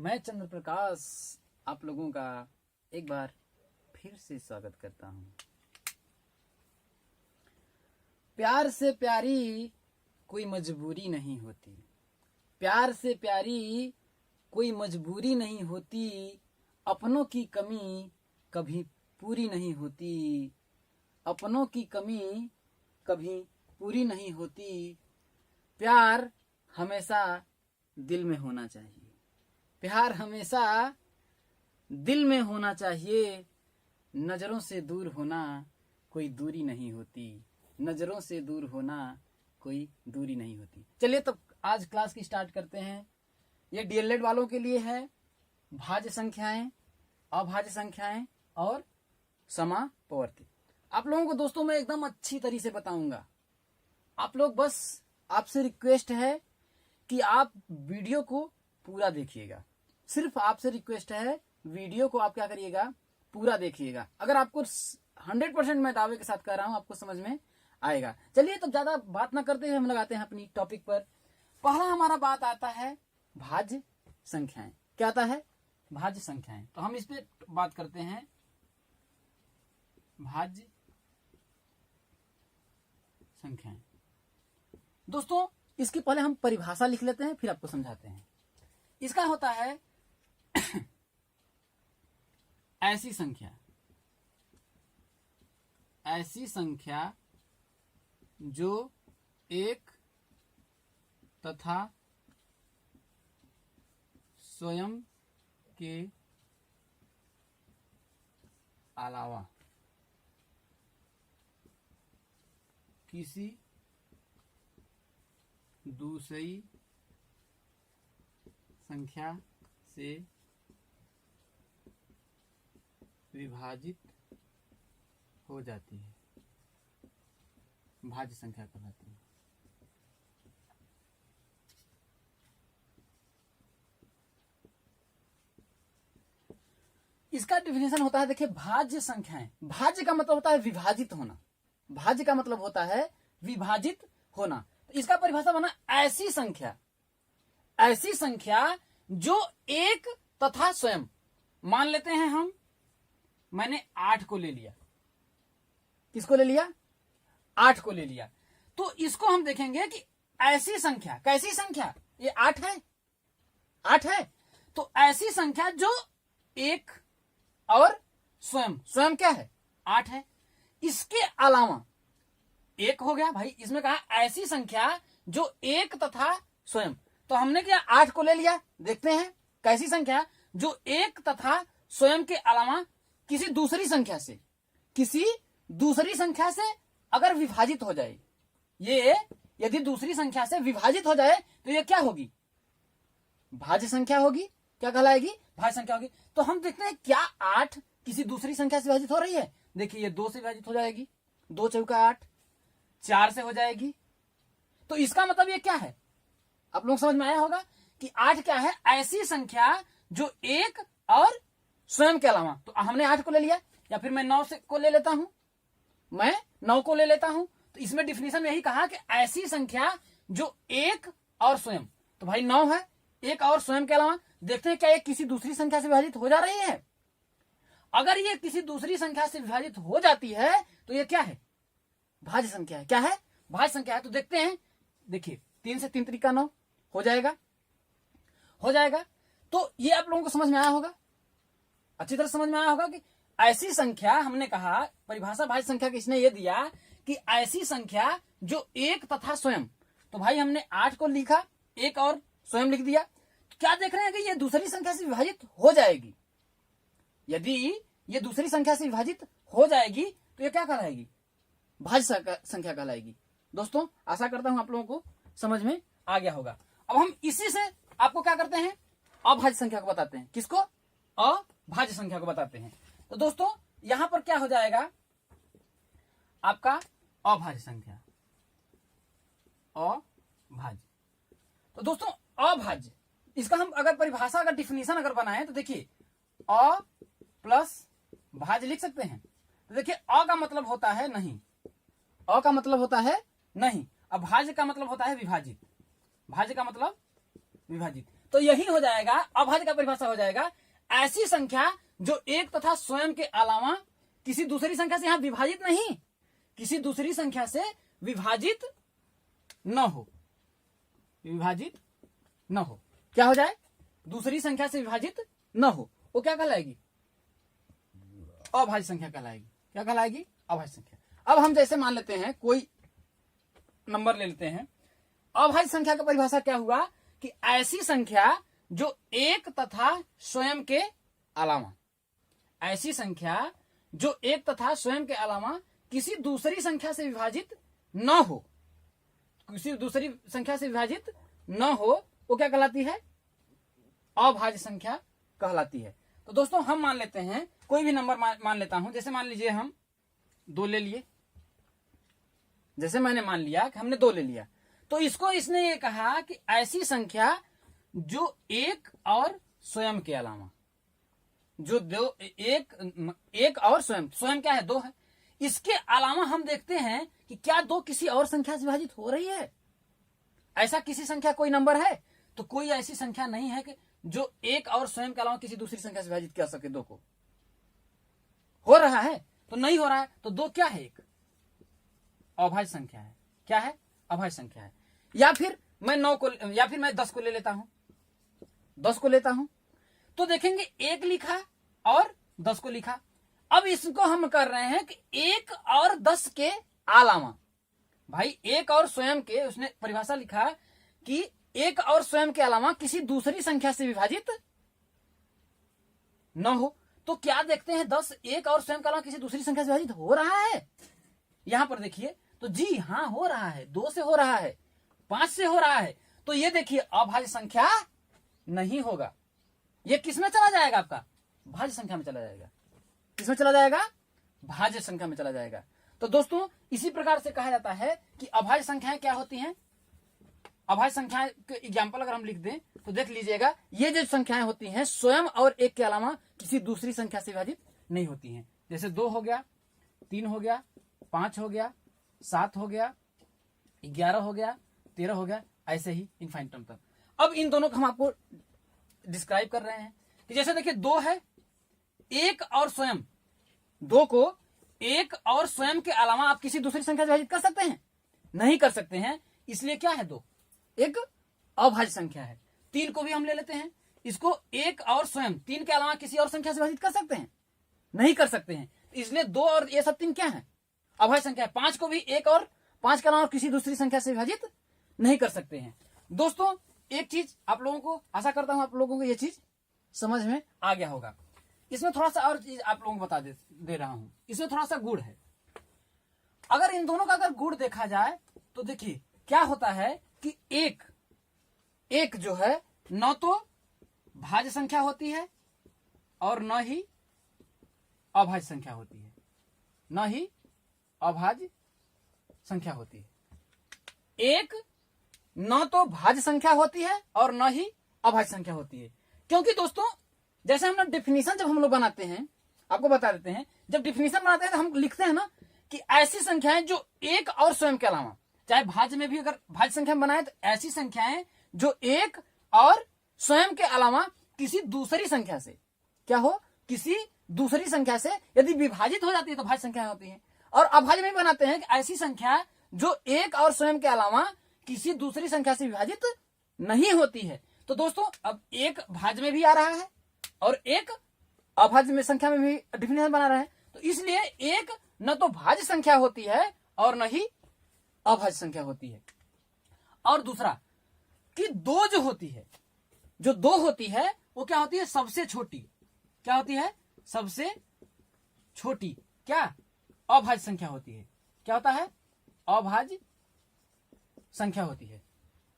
मैं चंद्र प्रकाश आप लोगों का एक बार फिर से स्वागत करता हूं। प्यार से प्यारी कोई मजबूरी नहीं होती, प्यार से प्यारी कोई मजबूरी नहीं होती, अपनों की कमी कभी पूरी नहीं होती, अपनों की कमी कभी पूरी नहीं होती। प्यार हमेशा दिल में होना चाहिए, प्यार हमेशा दिल में होना चाहिए। नजरों से दूर होना कोई दूरी नहीं होती, नजरों से दूर होना कोई दूरी नहीं होती। चलिए तब आज क्लास की स्टार्ट करते हैं। ये डीएलएड वालों के लिए है भाज्य संख्याएं, अभाज्य संख्याएं और समापवर्ती। आप लोगों को दोस्तों मैं एकदम अच्छी तरह से बताऊंगा। आप लोग बस आपसे रिक्वेस्ट है कि आप वीडियो को पूरा देखिएगा। सिर्फ आपसे रिक्वेस्ट है, वीडियो को आप क्या करिएगा, पूरा देखिएगा। अगर आपको 100% मैं दावे के साथ कह रहा हूं आपको समझ में आएगा। चलिए तो ज्यादा बात ना करते हुए हम लगाते हैं अपनी टॉपिक पर। पहला हमारा बात आता है भाज्य संख्याएं। क्या आता है? भाज्य संख्याएं। तो हम इस पे बात करते हैं, भाज्य संख्याएं। दोस्तों इसकी पहले हम परिभाषा लिख लेते हैं, फिर आपको समझाते हैं। इसका होता है ऐसी संख्या जो एक तथा स्वयं के अलावा किसी दूसरी संख्या से विभाजित हो जाती है, भाज्य संख्या कहलाती है। इसका डिफिनेशन होता है, देखिए भाज्य संख्याएं। भाज्य का मतलब होता है विभाजित होना, भाज्य का मतलब होता है विभाजित होना। तो इसका परिभाषा बना ऐसी संख्या जो एक तथा स्वयं। मान लेते हैं हम, मैंने 8 को ले लिया। किसको ले लिया? 8 को ले लिया। तो इसको हम देखेंगे कि ऐसी संख्या, कैसी संख्या? ये 8 है, 8 है। तो ऐसी संख्या जो एक और स्वयं क्या है? 8 है। इसके अलावा एक हो गया भाई, इसमें कहा ऐसी संख्या जो एक तथा स्वयं। तो हमने क्या 8 को ले लिया। देखते हैं कैसी संख्या जो एक तथा स्वयं के अलावा किसी दूसरी संख्या से अगर विभाजित हो जाए, ये यदि दूसरी संख्या से विभाजित हो जाए तो ये क्या होगी? भाज्य संख्या होगी। क्या कहलाएगी? भाज्य संख्या होगी। तो हम देखते हैं क्या 8 किसी दूसरी संख्या से विभाजित हो रही है। देखिए ये 2 से विभाजित हो जाएगी, 2 चौका 8, 4 से हो जाएगी। तो इसका मतलब ये क्या है? आप लोग समझ में आया होगा कि 8 क्या है? ऐसी संख्या जो एक और स्वयं के अलावा। तो हमने 8 को ले लिया, या फिर मैं 9 को ले लेता हूं, मैं 9 को ले लेता हूं। तो इसमें डिफिनेशन में यही कहा कि ऐसी संख्या जो एक और स्वयं। तो भाई 9 है, एक और स्वयं के अलावा। देखते हैं क्या ये किसी दूसरी संख्या से विभाजित हो जा रही है। अगर ये किसी दूसरी संख्या से विभाजित हो जाती है तो ये क्या है? भाज्य संख्या है। क्या है? भाज्य संख्या है। तो देखते हैं, देखिए 3 से 3 तरीका 9 हो जाएगा। तो ये आप लोगों को समझ में आया होगा, अच्छी तरह समझ में आया होगा कि ऐसी संख्या, हमने कहा परिभाषा भाज्य संख्या की इसने ये दिया कि ऐसी संख्या जो एक तथा स्वयं। तो भाई हमने 8 को लिखा, एक और स्वयं लिख दिया। तो क्या देख रहे हैं कि ये दूसरी संख्या से विभाजित हो जाएगी। यदि ये दूसरी संख्या से विभाजित हो जाएगी तो ये क्या कहलाएगी? भाज्य संख्या कहलाएगी। दोस्तों आशा करता हूं आप लोगों को समझ में आ गया होगा। अब हम इसी से आपको क्या करते हैं? अभाज्य संख्या को बताते हैं। किसको? अभाज्य संख्या को बताते हैं। तो दोस्तों यहां पर क्या हो जाएगा आपका? अभाज्य संख्या, अभाज्य। तो दोस्तों अभाज्य, इसका हम अगर परिभाषा, अगर डिफिनेशन अगर बनाएं तो देखिए अ प्लस भाज्य लिख सकते हैं। तो देखिए अ का मतलब होता है नहीं, अ का मतलब होता है नहीं, अब भाज्य का मतलब होता है विभाजित। भाज्य का मतलब विभाजित। तो यही हो जाएगा, अभाज्य का परिभाषा हो जाएगा ऐसी संख्या जो एक तथा स्वयं के अलावा किसी दूसरी संख्या से यहां विभाजित नहीं, किसी दूसरी संख्या से विभाजित न हो, विभाजित न हो। क्या हो जाए? दूसरी संख्या से विभाजित न हो, वो क्या कहलाएगी? अभाज्य संख्या कहलाएगी। क्या कहलाएगी? अभाज्य संख्या। अब हम जैसे मान लेते हैं, कोई नंबर ले लेते हैं। अभाज्य संख्या का परिभाषा क्या हुआ कि ऐसी संख्या जो एक तथा स्वयं के अलावा, ऐसी संख्या जो एक तथा स्वयं के अलावा किसी दूसरी संख्या से विभाजित न हो, किसी दूसरी संख्या से विभाजित न हो, वो क्या कहलाती है? अभाज्य संख्या कहलाती है। तो दोस्तों हम मान लेते हैं, कोई भी नंबर मान लेता हूं, जैसे मान लीजिए हम 2 ले लिए, जैसे मैंने मान लिया कि हमने 2 ले लिया, तो इसको इसने ये कहा कि ऐसी संख्या जो एक और स्वयं के अलावा, जो दो एक और स्वयं क्या है? 2 है। इसके अलावा हम देखते हैं कि क्या 2 किसी और संख्या से विभाजित हो रही है? ऐसा किसी संख्या कोई नंबर है? तो कोई ऐसी संख्या नहीं है कि जो एक और स्वयं के अलावा किसी दूसरी संख्या से विभाजित कर सके 2 को। हो रहा है? तो नहीं हो रहा है। तो 2 क्या है? एक अभाज्य संख्या है। क्या है? अभाज्य संख्या है। या फिर मैं 9 को, या फिर मैं 10 को ले लेता हूं, 10 को लेता हूं, तो देखेंगे 1 लिखा और 10 को लिखा। अब इसको हम कर रहे हैं कि 1 और 10 के अलावा, भाई 1 और स्वयं के, उसने परिभाषा लिखा कि 1 और स्वयं के अलावा किसी दूसरी संख्या से विभाजित न हो। तो क्या देखते हैं? 10 1 और स्वयं के अलावा किसी दूसरी संख्या से विभाजित हो रहा है। यहां पर देखिए, तो जी हां हो रहा है। 2 से हो रहा है, 5 से हो रहा है। तो ये देखिए अभाज्य संख्या नहीं होगा। ये किसमें चला जाएगा? आपका भाज्य संख्या में चला जाएगा। किसमें चला जाएगा? भाज्य संख्या में चला जाएगा। तो दोस्तों इसी प्रकार से कहा जाता है कि अभाज्य संख्याएं क्या होती हैं। अभाज्य संख्याएं के एग्जाम्पल अगर हम लिख दें तो देख लीजिएगा, ये जो संख्याएं होती हैं स्वयं और एक के अलावा किसी दूसरी संख्या से विभाजित नहीं होती हैं। जैसे 2 हो गया, 3 हो गया, 5 हो गया, 7 हो गया, 11 हो गया, 13 हो गया, ऐसे ही इनफाइनिटम तक। अब इन दोनों को हम आपको डिस्क्राइब कर रहे हैं कि जैसे देखिए 2 है, 1 और स्वयं, 2 को 1 और स्वयं के अलावा आप किसी दूसरी संख्या से विभाजित कर सकते हैं? नहीं कर सकते हैं। इसलिए क्या है? 2 एक अभाज्य संख्या है। 3 को भी हम ले लेते हैं, इसको 1 और स्वयं, 3 के अलावा किसी और संख्या से विभाजित कर सकते हैं? नहीं कर सकते हैं। इसलिए 2 और ये सब 3 क्या है? अभाज्य संख्या है। 5 को भी 1 और 5 के अलावा किसी दूसरी संख्या से विभाजित नहीं कर सकते हैं। दोस्तों एक चीज आप लोगों को, आशा करता हूं आप लोगों को ये चीज समझ में आ गया होगा। इसमें थोड़ा सा और चीज आप लोगों को बता दे रहा हूं। इसमें थोड़ा सा गुण है। अगर इन दोनों का अगर गुण देखा जाए तो देखिए क्या होता है कि एक जो है न तो भाज्य संख्या होती है और न ही अभाज्य संख्या होती है, न ही अभाज्य संख्या होती है। एक न तो भाज्य संख्या होती है और न ही अभाज्य संख्या होती है। क्योंकि दोस्तों जैसे हम डिफिनीशन जब हम लोग बनाते हैं, आपको बता देते हैं, जब डिफिनीशन बनाते हैं तो हम लिखते हैं ना कि ऐसी संख्याएं जो एक और स्वयं के अलावा, चाहे भाज्य में भी अगर भाज्य संख्या बनाए तो ऐसी संख्याएं जो एक और स्वयं के अलावा किसी दूसरी संख्या से क्या हो, किसी दूसरी संख्या से यदि विभाजित हो जाती है तो भाज्य संख्या होती है। और अभाज्य में बनाते हैं कि ऐसी संख्या जो एक और स्वयं के अलावा किसी दूसरी संख्या से विभाजित नहीं होती है। तो दोस्तों अब एक भाज्य में भी आ रहा है और एक अभाज्य में संख्या में भी डिफिनेशन बना रहा है। तो इसलिए एक न तो भाज्य संख्या होती है और न ही अभाज्य संख्या होती है। और दूसरा कि 2 जो होती है, जो 2 होती है वो क्या होती है? सबसे छोटी। क्या होती है? सबसे छोटी क्या? अभाज्य संख्या होती है। क्या होता है? अभाज्य संख्या होती है।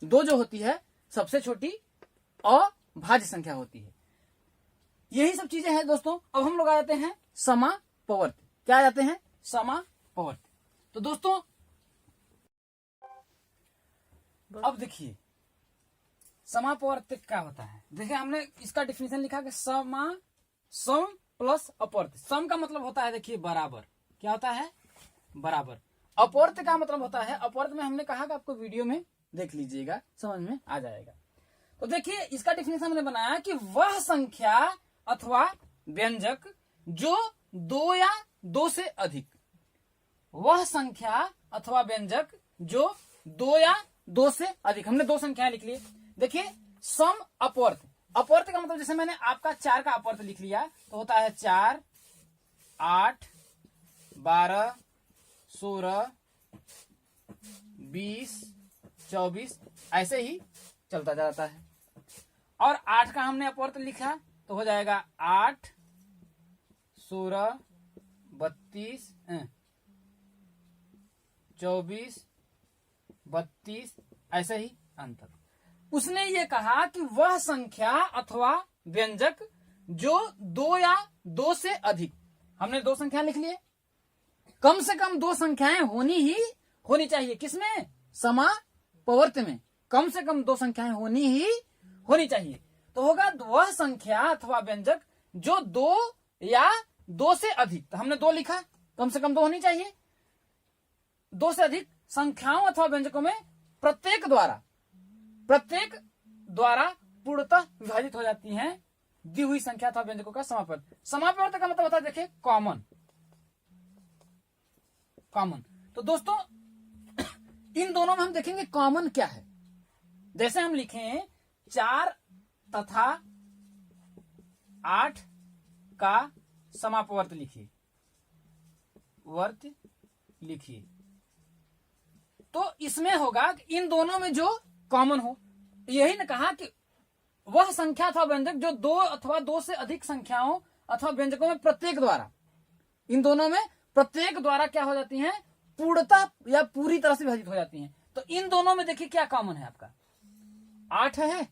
2 जो होती है सबसे छोटी अभाज्य संख्या होती है। यही सब चीजें हैं दोस्तों। अब हम लोग आ जाते हैं समापवर्ती। क्या आ जाते हैं? समापवर्ती। तो दोस्तों अब देखिए समापवर्ती क्या होता है। देखिए हमने इसका डिफिनेशन लिखा कि सम प्लस अपवर्त। सम का मतलब होता है देखिए बराबर। क्या होता है? बराबर। अपवर्त का मतलब होता है, अपवर्त में हमने कहा कि आपको वीडियो में देख लीजिएगा, समझ में आ जाएगा। तो देखिए इसका डिफिनेशन हमने बनाया कि वह संख्या अथवा व्यंजक जो 2 या 2 से अधिक, वह संख्या अथवा व्यंजक जो 2 या 2 से अधिक, हमने 2 संख्याएं लिख ली। देखिए सम अपवर्त, अपवर्त का मतलब जैसे मैंने आपका 4 का अपवर्त लिख लिया तो होता है 4, 8, 12, 16, 20, 24, ऐसे ही चलता जाता है। और 8 का हमने अपवर्त लिखा तो हो जाएगा 8, 16, 32, 24, 32, ऐसे ही अंतर। उसने ये कहा कि वह संख्या अथवा व्यंजक जो 2 या 2 से अधिक, हमने 2 संख्याएं लिख लिए, कम से कम 2 संख्याएं होनी चाहिए। किसमें? समापवर्त में कम से कम 2 संख्याएं होनी चाहिए। तो होगा वह संख्या अथवा व्यंजक जो 2 या 2 से अधिक, तो हमने 2 लिखा, कम से कम 2 होनी चाहिए। 2 से अधिक संख्याओं अथवा व्यंजकों में प्रत्येक द्वारा पूर्णतः विभाजित हो जाती हैं दी हुई संख्या अथवा व्यंजकों का समापवर्त। समापवर्त का मतलब होता है देखिए कॉमन। तो दोस्तों इन दोनों में हम देखेंगे कॉमन क्या है। जैसे हम लिखें 4 तथा 8 का समापवर्त लिखिए, तो इसमें होगा कि इन दोनों में जो कॉमन हो, यही ने कहा कि वह संख्या अथवा व्यंजक जो 2 अथवा 2 से अधिक संख्याओं अथवा व्यंजकों में प्रत्येक द्वारा, इन दोनों में प्रत्येक द्वारा क्या हो जाती हैं? पूर्णतः या पूरी तरह से विभाजित हो जाती हैं। तो इन दोनों में देखिए क्या कॉमन है आपका? 8 है।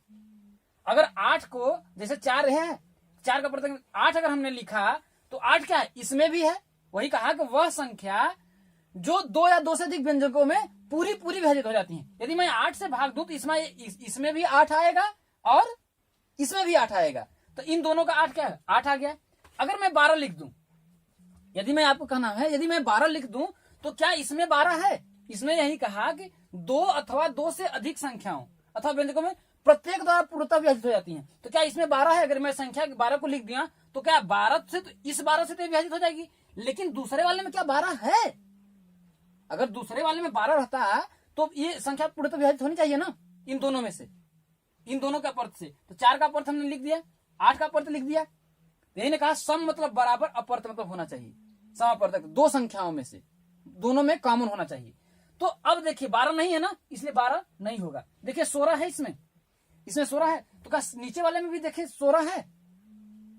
अगर 8 को जैसे 4 है, 4 का प्रत्येक 8 अगर हमने लिखा तो 8 क्या है? इसमें भी है। वही कहा कि वह संख्या जो 2 या 2 से अधिक व्यंजकों में पूरी विभाजित हो जाती हैं। यदि मैं 8 से भाग दूं तो इसमें भी 8 आएगा और इसमें भी 8 आएगा। तो इन दोनों का 8 क्या है? 8 आ गया। अगर मैं 12 लिख दूं, यदि मैं आपको कहना है यदि मैं 12 लिख दूं तो क्या इसमें 12 है? इसमें यही कहा कि 2 अथवा 2 से अधिक संख्याओं अथवा व्यंजकों में प्रत्येक द्वारा पूर्णतः विभाजित हो जाती हैं। तो क्या इसमें 12 है? अगर मैं संख्या 12 को लिख दिया तो क्या 12 से, तो इस 12 से तो विभाजित हो जाएगी, लेकिन दूसरे वाले में क्या 12 है? अगर दूसरे वाले में 12 रहता है तो ये संख्या पूर्णतः विभाजित होनी चाहिए ना, इन दोनों में से, इन दोनों का अपवर्त से। तो 4 का अपवर्त हमने लिख दिया, 8 का अपवर्त लिख दिया। यही ने कहा सम मतलब बराबर, अपवर्त मतलब होना चाहिए समापवर्तक 2 संख्याओं में से दोनों में कॉमन होना चाहिए। तो अब देखिए 12 नहीं है ना, इसलिए 12 नहीं होगा। देखिए 16 है, इसमें 16 है, तो क्या नीचे वाले में भी देखिए 16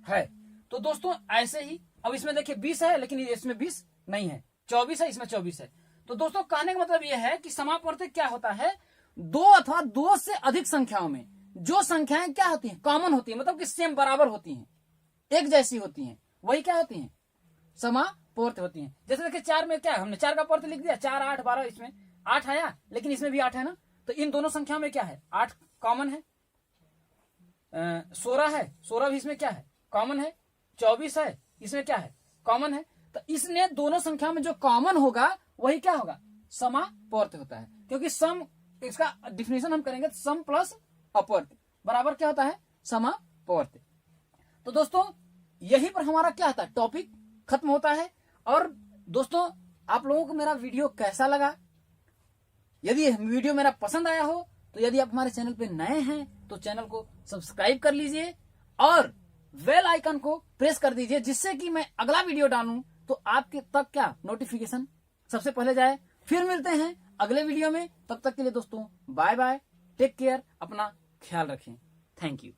है। तो दोस्तों ऐसे ही अब इसमें देखिए 20 है, लेकिन इसमें 20 नहीं है, 24 है, इसमें 24 है। तो दोस्तों कहने का मतलब यह है कि समापवर्तक क्या होता है? 2 अथवा 2 से अधिक संख्याओं में जो संख्याएं क्या होती हैं? कॉमन होती है, मतलब कि सेम बराबर होती हैं, एक जैसी होती हैं, वही क्या होती हैं? समापवर्त होती हैं। जैसे देखिए 4 में क्या है? हमने 4 का अपवर्त लिख दिया, 4, 8, 12, इसमें 8 आया, लेकिन इसमें भी 8 है ना। तो इन दोनों संख्याओं में क्या है? 8 कॉमन है। 16 है, 16 भी इसमें क्या है? कॉमन है। 24 है, इसमें क्या है? कॉमन है। तो इसने दोनों संख्याओं में जो कॉमन होगा वही क्या होगा? समापवर्त होता है। क्योंकि सम, इसका डिफिनेशन हम करेंगे सम प्लस अपवर्त बराबर क्या होता है? समापवर्त। तो दोस्तों यहीं पर हमारा क्या होता है? टॉपिक खत्म होता है। और दोस्तों आप लोगों को मेरा वीडियो कैसा लगा? यदि वीडियो मेरा पसंद आया हो तो यदि आप हमारे चैनल पे नए हैं तो चैनल को सब्सक्राइब कर लीजिए और बेल आइकन को प्रेस कर दीजिए, जिससे कि मैं अगला वीडियो डालूं तो आपके तक क्या नोटिफिकेशन सबसे पहले जाए। फिर मिलते हैं अगले वीडियो में, तब तक के लिए दोस्तों बाय बाय, टेक केयर, अपना ख्याल रखें। Thank you.